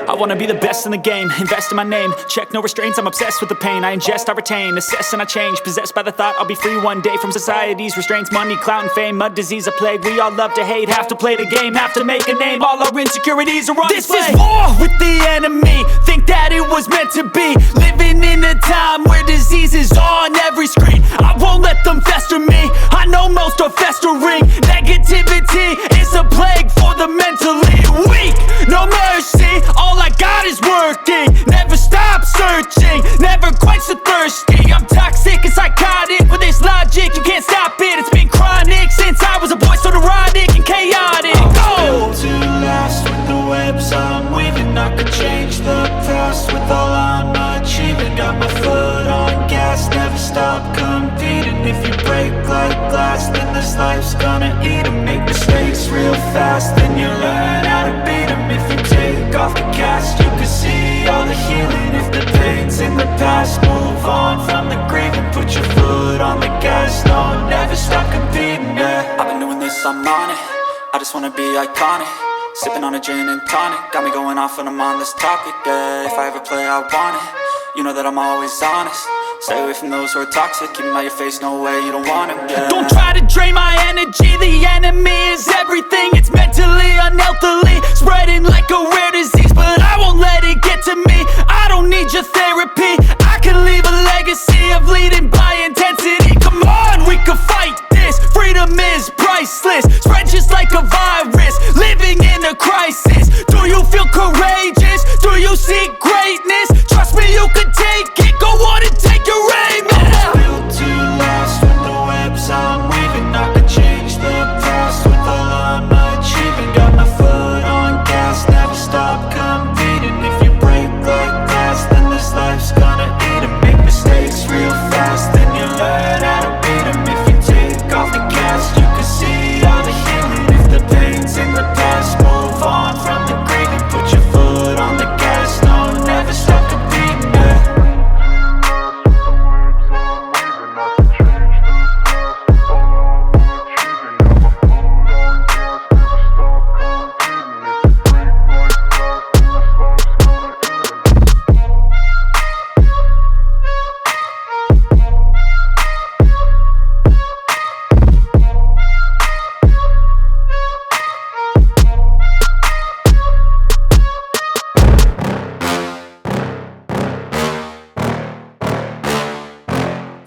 I wanna be the best in the game, invest in my name, check no restraints, I'm obsessed with the pain. I ingest, I retain, assess and I change, possessed by the thought I'll be free one day from society's restraints. Money, clout and fame, mud, disease, a plague. We all love to hate, have to play the game, have to make a name. All our insecurities are on display. This is war with the enemy, think that it was meant to be. Living in a time where disease is on every screen. I won't let them fester me, I know most are festering. Negativity is a plague for the mentally weak. No mercy, all I got is working. Never stop searching, never quench the thirsty. I'm toxic and psychotic, with this logic you can't stop it. It's been chronic since I was a boy, so neurotic and chaotic. I'm built to last with the webs I'm weaving. I could change the past with all I'm achieving. Got my foot on gas, never stop competing. If you break like glass, then this life's gonna eat 'em. Make mistakes real fast, then you learn how to beat 'em. If you take off the cast, you can see all the healing. If the pain's in the past, move on from the grave and put your foot on the gas. No, never stop competing, yeah. I've been doing this, I'm on it, I just wanna be iconic. Sipping on a gin and tonic, got me going off when I'm on this topic, yeah. If I ever play, I want it, you know that I'm always honest. Stay away from those who are toxic, keep them out your face, no way, you don't want it, yeah. Don't try to drain my energy, the enemy is everything. It's mentally, unhealthily, spreading like a rare disease. But I won't let it get to me, I don't need your therapy. I can leave a legacy of leading by intensity. Come on, we can fight this, freedom is priceless. Spread just like a virus, living in a crisis. Do you feel courageous? Do you seek greatness? Trust me, you can take it, go on and take your aim, yeah. I'm built to last with the webs I'm weaving. I could change the past with all I'm achieving. Got my foot on gas, never stop competing. If you break like glass, then this life's gonna eat 'em. Make mistakes real fast, then you learn how to beat 'em. If you take off the cast, you can see all the healing. If the pain's in the past, move on from the grave and put your foot on the gas. No, never stop competing, yeah.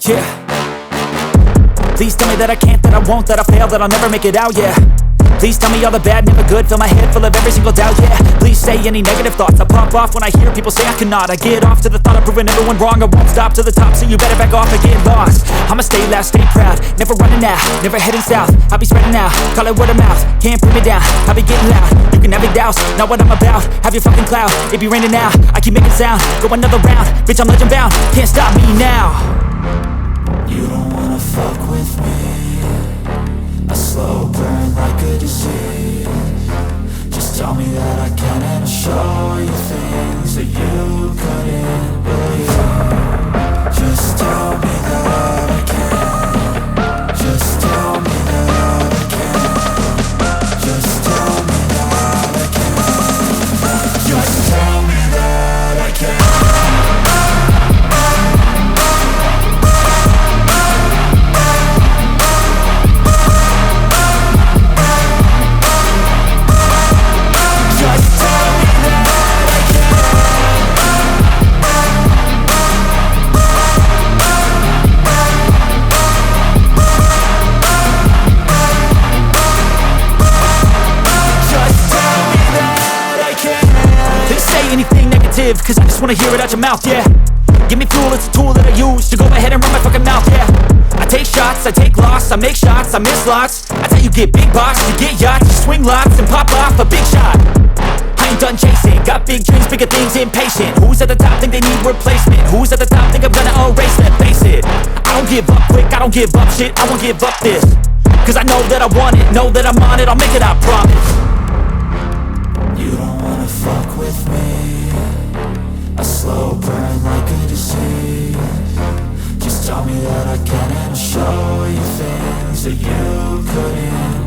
Yeah. Please tell me that I can't, that I won't, that I fail, that I'll never make it out, yeah. Please tell me all the bad, never good, fill my head full of every single doubt, yeah. Please say any negative thoughts, I pop off when I hear people say I cannot. I get off to the thought of proving everyone wrong, I won't stop to the top, so you better back off and get lost. I'ma stay loud, stay proud, never running out, never heading south. I'll be spreading out, call it word of mouth, can't put me down, I'll be getting loud. You can have your doubts, not what I'm about, have your fucking cloud, it be raining now, I keep making sound, go another round, bitch I'm legend bound, can't stop me now. You don't wanna fuck with me, a slow burn like a disease. Just tell me that I can and I'll show you things that you couldn't believe. Just tell me that I can, just tell me that I can, just tell me that I can, just tell me that I can. Cause I just wanna hear it out your mouth, yeah. Give me fuel, it's a tool that I use to go ahead and run my fucking mouth, yeah. I take shots, I take loss, I make shots, I miss lots. That's how you get big box, you get yachts, you swing lots and pop off a big shot. I ain't done chasing, got big dreams, bigger things, impatient. Who's at the top think they need replacement? Who's at the top think I'm gonna erase that, face it. I don't give up quick, I don't give up shit, I won't give up this. Cause I know that I want it, know that I'm on it, I'll make it, I promise. You don't wanna fuck with me, a slow so you couldn't